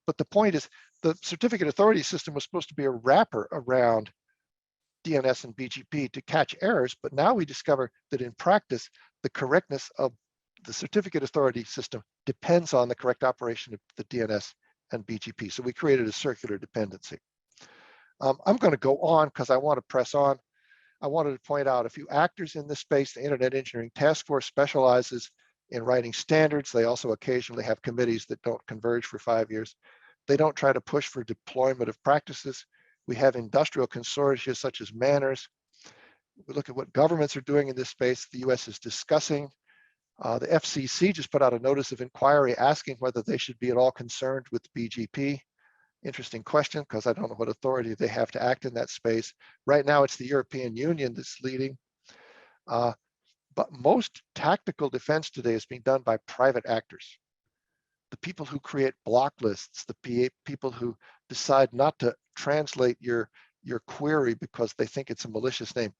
But the point is, the certificate authority system was supposed to be a wrapper around DNS and BGP to catch errors, but now we discover that in practice, the correctness of the certificate authority system depends on the correct operation of the DNS and BGP. So we created a circular dependency. I'm going to go on because I want to press on. I wanted to point out a few actors in this space. The Internet Engineering Task Force specializes in writing standards. They also occasionally have committees that don't converge for 5 years. They don't try to push for deployment of practices. We have industrial consortia such as Manners. We look at what governments are doing in this space. The US is discussing The FCC just put out a notice of inquiry asking whether they should be at all concerned with BGP. Interesting question, because I don't know what authority they have to act in that space. Right now, it's the European Union that's leading. But most tactical defense today is being done by private actors. The people who create block lists, the people who decide not to translate your query because they think it's a malicious name.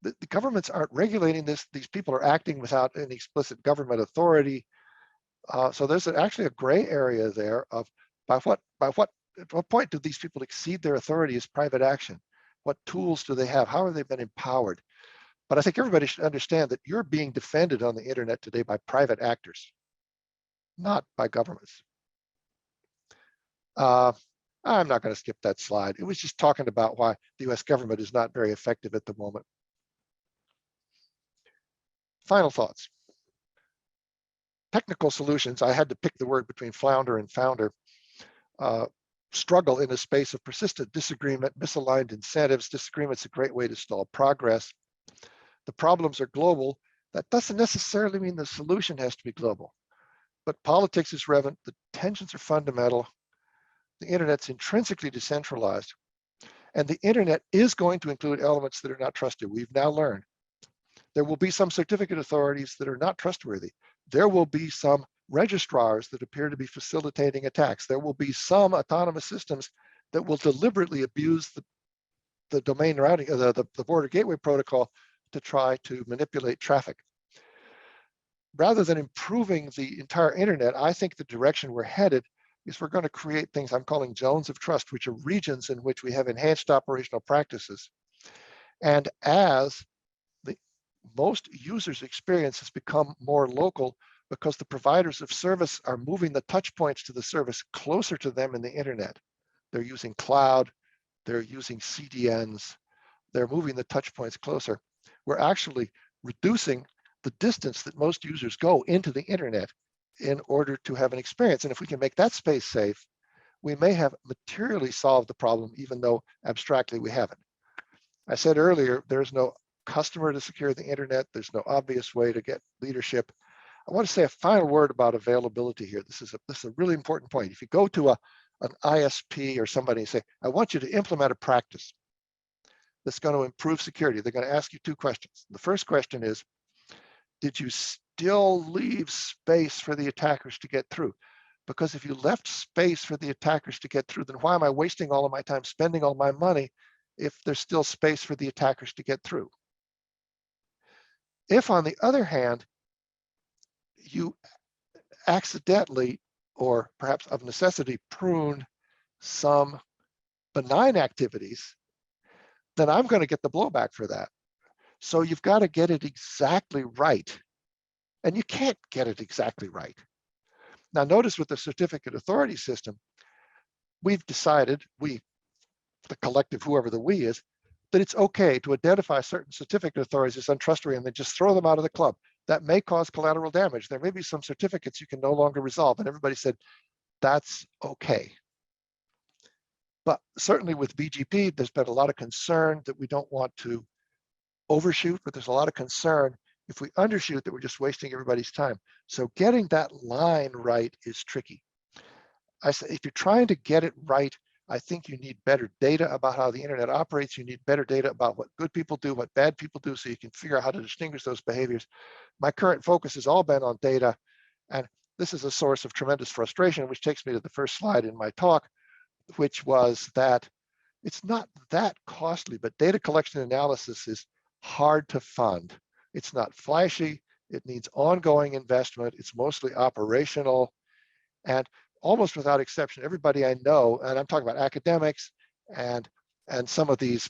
The governments aren't regulating this. These people are acting without any explicit government authority. So there's actually a gray area there of at what point do these people exceed their authority as private action? What tools do they have? How have they been empowered? But I think everybody should understand that you're being defended on the internet today by private actors, not by governments. I'm not going to skip that slide. It was just talking about why the US government is not very effective at the moment. Final thoughts. Technical solutions, I had to pick the word between flounder and founder, struggle in a space of persistent disagreement, misaligned incentives. Disagreement's a great way to stall progress. The problems are global. That doesn't necessarily mean the solution has to be global. But politics is relevant. The tensions are fundamental. The internet's intrinsically decentralized. And the internet is going to include elements that are not trusted. We've now learned. There will be some certificate authorities that are not trustworthy. There will be some registrars that appear to be facilitating attacks. There will be some autonomous systems that will deliberately abuse the domain routing, the border gateway protocol to try to manipulate traffic. Rather than improving the entire internet, I think the direction we're headed is we're going to create things I'm calling zones of trust, which are regions in which we have enhanced operational practices. And as the most users' experience has become more local because the providers of service are moving the touch points to the service closer to them in the internet. They're using cloud, they're using CDNs, they're moving the touch points closer. We're actually reducing the distance that most users go into the internet in order to have an experience. And if we can make that space safe, we may have materially solved the problem, even though abstractly we haven't. I said earlier, there's no customer to secure the internet. There's no obvious way to get leadership. I want to say a final word about availability here. This is a really important point. If you go to an ISP or somebody and say, I want you to implement a practice that's going to improve security, they're going to ask you two questions. The first question is, did you still leave space for the attackers to get through? Because if you left space for the attackers to get through, then why am I wasting all of my time spending all my money if there's still space for the attackers to get through? If, on the other hand, you accidentally or perhaps of necessity prune some benign activities, then I'm going to get the blowback for that. So you've got to get it exactly right. And you can't get it exactly right. Now, notice with the certificate authority system, we've decided, we, the collective, whoever the we is, that it's okay to identify certain certificate authorities as untrustworthy and then just throw them out of the club. That may cause collateral damage. There may be some certificates you can no longer resolve. And everybody said, that's okay. But certainly with BGP, there's been a lot of concern that we don't want to overshoot, but there's a lot of concern if we undershoot that we're just wasting everybody's time. So getting that line right is tricky. I say if you're trying to get it right, I think you need better data about how the internet operates. You need better data about what good people do, what bad people do, so you can figure out how to distinguish those behaviors. My current focus has all been on data, and this is a source of tremendous frustration, which takes me to the first slide in my talk, which was that it's not that costly, but data collection analysis is hard to fund. It's not flashy. It needs ongoing investment. It's mostly operational. And almost without exception, everybody I know, and I'm talking about academics and some of these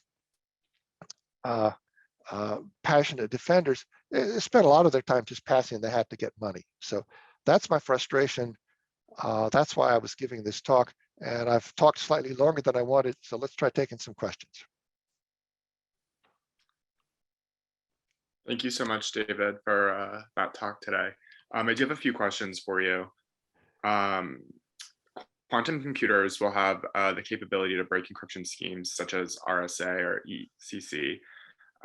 passionate defenders, they spend a lot of their time just passing the hat to get money. So that's my frustration. That's why I was giving this talk. And I've talked slightly longer than I wanted. So let's try taking some questions. Thank you so much, David, for that talk today. I do have a few questions for you. Quantum computers will have the capability to break encryption schemes such as RSA or ECC.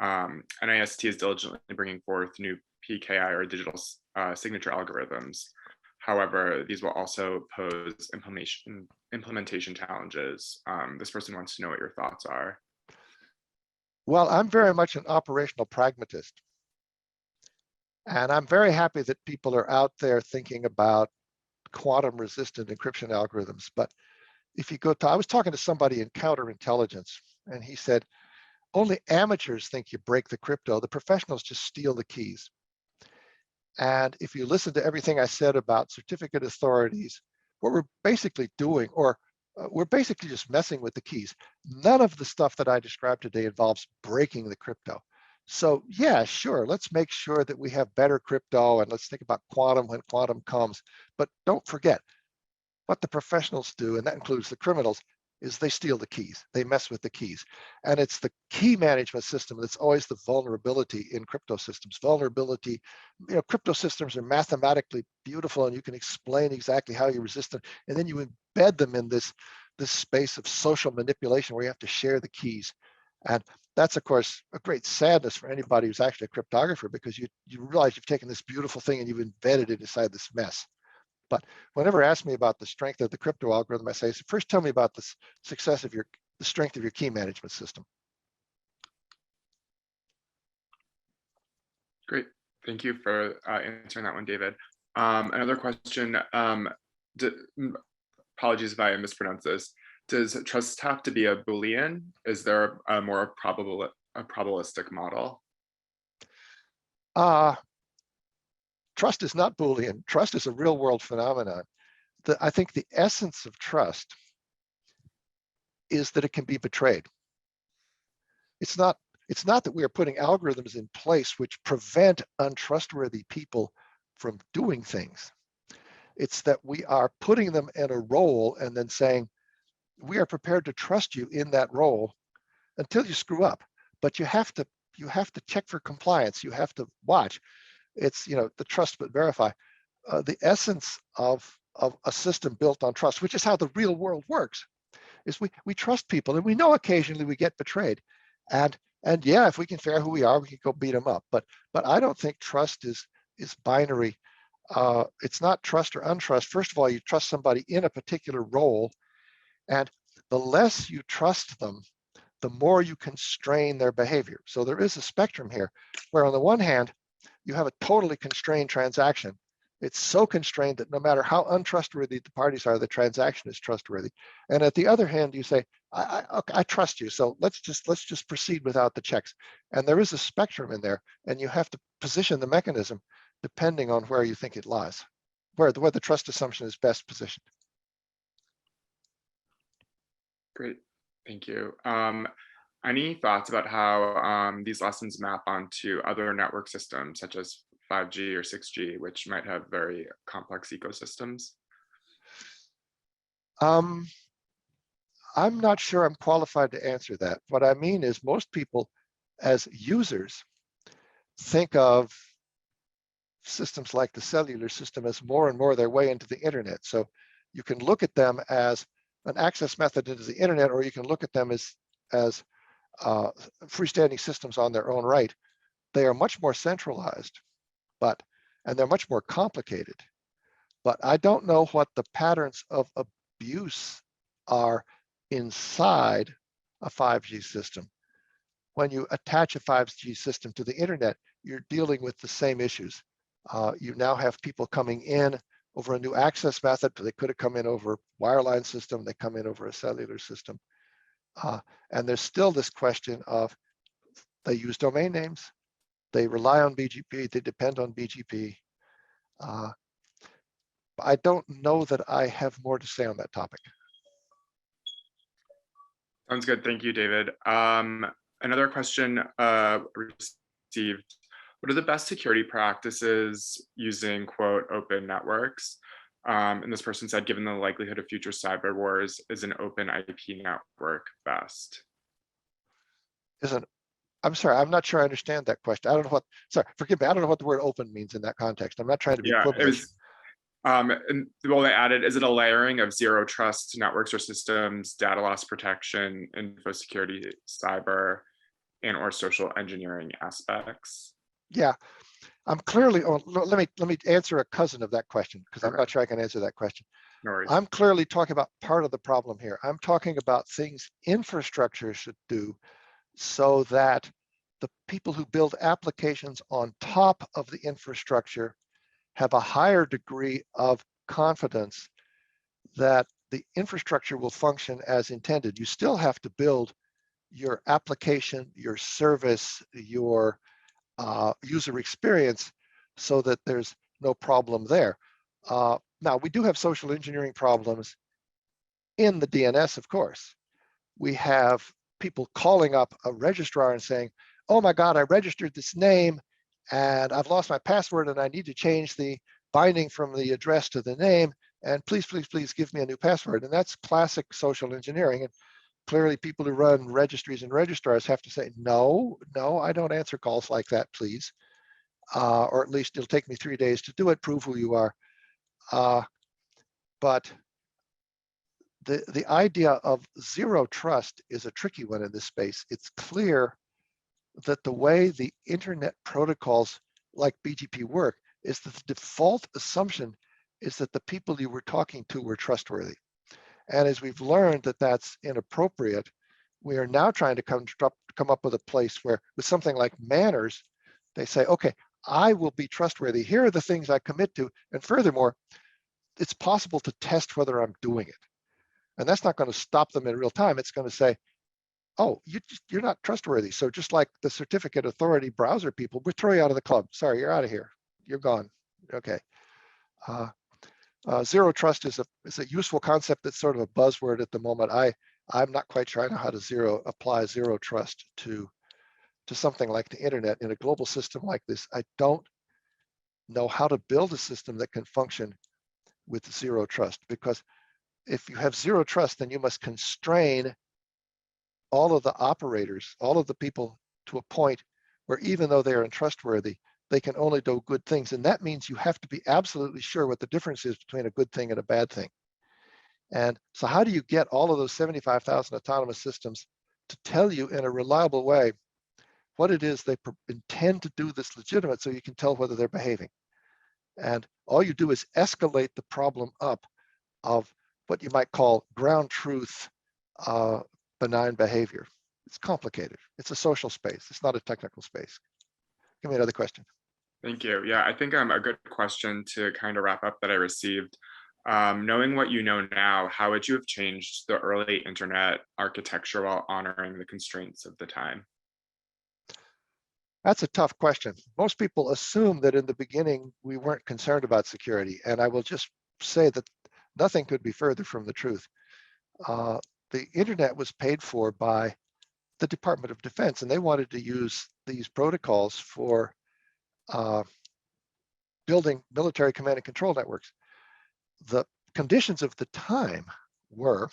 NIST is diligently bringing forth new PKI or digital signature algorithms. However, these will also pose implementation challenges. This person wants to know what your thoughts are. Well, I'm very much an operational pragmatist. And I'm very happy that people are out there thinking about quantum resistant encryption algorithms. But if you go to, I was talking to somebody in counterintelligence, and he said, only amateurs think you break the crypto. The professionals just steal the keys. And if you listen to everything I said about certificate authorities, what we're basically doing, or we're basically just messing with the keys. None of the stuff that I described today involves breaking the crypto. So yeah, sure, let's make sure that we have better crypto, and let's think about quantum when quantum comes. But don't forget, what the professionals do, and that includes the criminals, is they steal the keys. They mess with the keys. And it's the key management system that's always the vulnerability in crypto systems. Vulnerability, crypto systems are mathematically beautiful, and you can explain exactly how you resist them. And then you embed them in this space of social manipulation where you have to share the keys. And that's, of course, a great sadness for anybody who's actually a cryptographer, because you realize you've taken this beautiful thing and you've embedded it inside this mess. But whenever asked me about the strength of the crypto algorithm, I say, so first tell me about the success of the strength of your key management system. Great. Thank you for answering that one, David. Another question, apologies if I mispronounce this. Does trust have to be a Boolean? Is there a more probabilistic model? Trust is not Boolean. Trust is a real world phenomenon. I think the essence of trust is that it can be betrayed. It's not that we are putting algorithms in place which prevent untrustworthy people from doing things. It's that we are putting them in a role and then saying, we are prepared to trust you in that role until you screw up. But you have to check for compliance. You have to watch. It's the trust but verify. The essence of a system built on trust, which is how the real world works, is we trust people, and we know occasionally we get betrayed. And yeah, if we can figure out who we are, we can go beat them up. But I don't think trust is binary. It's not trust or untrust. First of all, you trust somebody in a particular role, and the less you trust them, the more you constrain their behavior. So there is a spectrum here, where on the one hand, you have a totally constrained transaction. It's so constrained that no matter how untrustworthy the parties are, the transaction is trustworthy. And at the other hand, you say, I trust you, so let's just proceed without the checks. And there is a spectrum in there, and you have to position the mechanism depending on where you think it lies, where the trust assumption is best positioned. Great, thank you. Any thoughts about how these lessons map onto other network systems, such as 5G or 6G, which might have very complex ecosystems? I'm not sure I'm qualified to answer that. What I mean is, most people as users think of systems like the cellular system as more and more their way into the internet. So you can look at them as an access method into the internet, or you can look at them as freestanding systems on their own right. They are much more centralized, and they're much more complicated. But I don't know what the patterns of abuse are inside a 5G system. When you attach a 5G system to the internet, you're dealing with the same issues. You now have people coming in over a new access method, but they could have come in over a wireline system, they come in over a cellular system. And there's still this question of, they use domain names, they rely on BGP, they depend on BGP. I don't know that I have more to say on that topic. Sounds good. Thank you, David. Another question received: what are the best security practices using, quote, open networks? And this person said, given the likelihood of future cyber wars, is an open IP network best? I'm sorry, I'm not sure I understand that question. I don't know what, sorry, forgive me, I don't know what the word open means in that context. I'm not trying to be quibblish. And well, they added, is it a layering of zero trust networks or systems, data loss protection, info security, cyber, and or social engineering aspects? Yeah, I'm clearly, oh, let me answer a cousin of that question, because I'm Okay, not sure I can answer that question. no worries. I'm clearly talking about part of the problem here. I'm talking about things infrastructure should do so that the people who build applications on top of the infrastructure have a higher degree of confidence that the infrastructure will function as intended. You still have to build your application, your service, your user experience so that there's no problem there. Now, we do have social engineering problems in the DNS, of course. We have people calling up a registrar and saying, oh my God, I registered this name and I've lost my password and I need to change the binding from the address to the name. And please, please, please give me a new password. And that's classic social engineering. And clearly people who run registries and registrars have to say, no, no, I don't answer calls like that, please. Or at least it'll take me 3 days to do it, prove who you are. But the idea of zero trust is a tricky one in this space. It's clear that the way the internet protocols like BGP work is that the default assumption is that the people you were talking to were trustworthy. And as we've learned that that's inappropriate, we are now trying to come up with a place where, with something like manners, they say, okay, I will be trustworthy. Here are the things I commit to. And furthermore, it's possible to test whether I'm doing it. And that's not going to stop them in real time. It's going to say, oh, you're not trustworthy. So just like the certificate authority browser people, we'll throw you out of the club. Sorry, you're out of here. You're gone. Okay. Zero trust is a useful concept that's sort of a buzzword at the moment. I'm not quite sure I know how to apply zero trust to something like the internet in a global system like this. I don't know how to build a system that can function with zero trust, because if you have zero trust, then you must constrain all of the operators, all of the people, to a point where even though they are untrustworthy, they can only do good things. And that means you have to be absolutely sure what the difference is between a good thing and a bad thing. And so how do you get all of those 75,000 autonomous systems to tell you in a reliable way what it is they intend to do that's legitimate, so you can tell whether they're behaving? And all you do is escalate the problem up of what you might call ground truth benign behavior. It's complicated. It's a social space. It's not a technical space. Give me another question. Thank you. Yeah, I think a good question to kind of wrap up that I received. Knowing what you know now, how would you have changed the early internet architecture while honoring the constraints of the time? That's a tough question. Most people assume that in the beginning we weren't concerned about security, and I will just say that nothing could be further from the truth. The internet was paid for by the Department of Defense, and they wanted to use these protocols for building military command and control networks. The conditions of the time were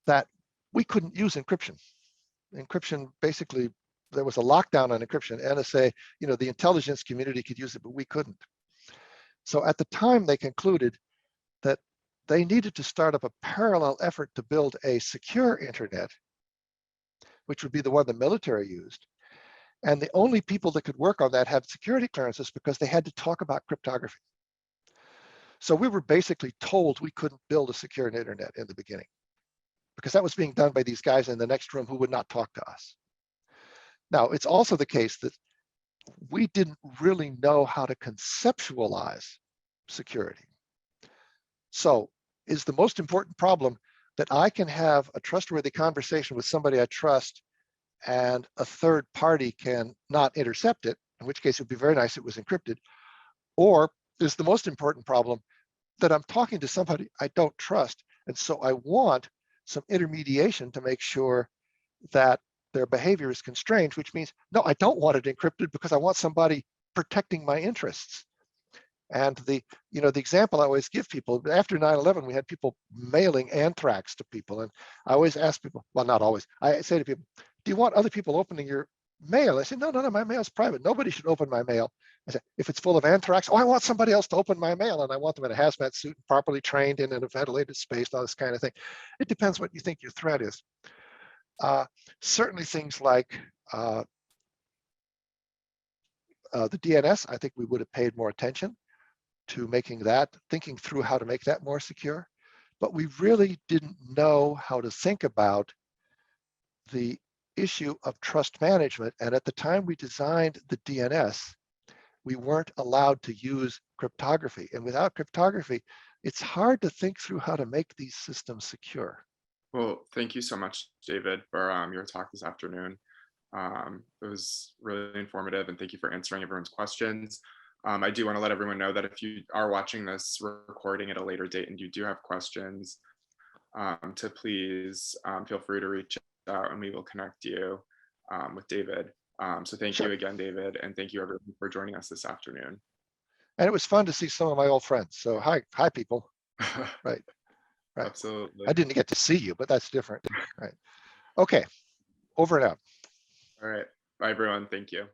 that we couldn't use encryption. Encryption, basically, there was a lockdown on encryption. NSA, the intelligence community could use it, but we couldn't. So at the time, they concluded that they needed to start up a parallel effort to build a secure internet, which would be the one the military used. And the only people that could work on that had security clearances because they had to talk about cryptography. So we were basically told we couldn't build a secure internet in the beginning, because that was being done by these guys in the next room who would not talk to us. Now, it's also the case that we didn't really know how to conceptualize security. So is the most important problem that I can have a trustworthy conversation with somebody I trust and a third party can not intercept it, in which case it would be very nice if it was encrypted? Or is the most important problem that I'm talking to somebody I don't trust, and so I want some intermediation to make sure that their behavior is constrained, which means, no, I don't want it encrypted because I want somebody protecting my interests. And the example I always give people, after 9/11, we had people mailing anthrax to people. And I always ask people, well, not always, I say to people, do you want other people opening your mail? I say, no, my mail is private. Nobody should open my mail. I say, if it's full of anthrax, oh, I want somebody else to open my mail, and I want them in a hazmat suit and properly trained and in a ventilated space, all this kind of thing. It depends what you think your threat is. Certainly things like The DNS, I think we would have paid more attention to making that, thinking through how to make that more secure. But we really didn't know how to think about the issue of trust management. And at the time we designed the DNS, we weren't allowed to use cryptography. And without cryptography, it's hard to think through how to make these systems secure. Well, thank you so much, David, for your talk this afternoon. It was really informative, and thank you for answering everyone's questions. I do want to let everyone know that if you are watching this recording at a later date and you do have questions, to please feel free to reach out and we will connect you with David. So thank Sure. you again, David, and thank you everyone for joining us this afternoon. And it was fun to see some of my old friends. So hi people. Right. Right. Absolutely. I didn't get to see you, but that's different. Right. Okay. Over and out. All right. Bye, everyone. Thank you.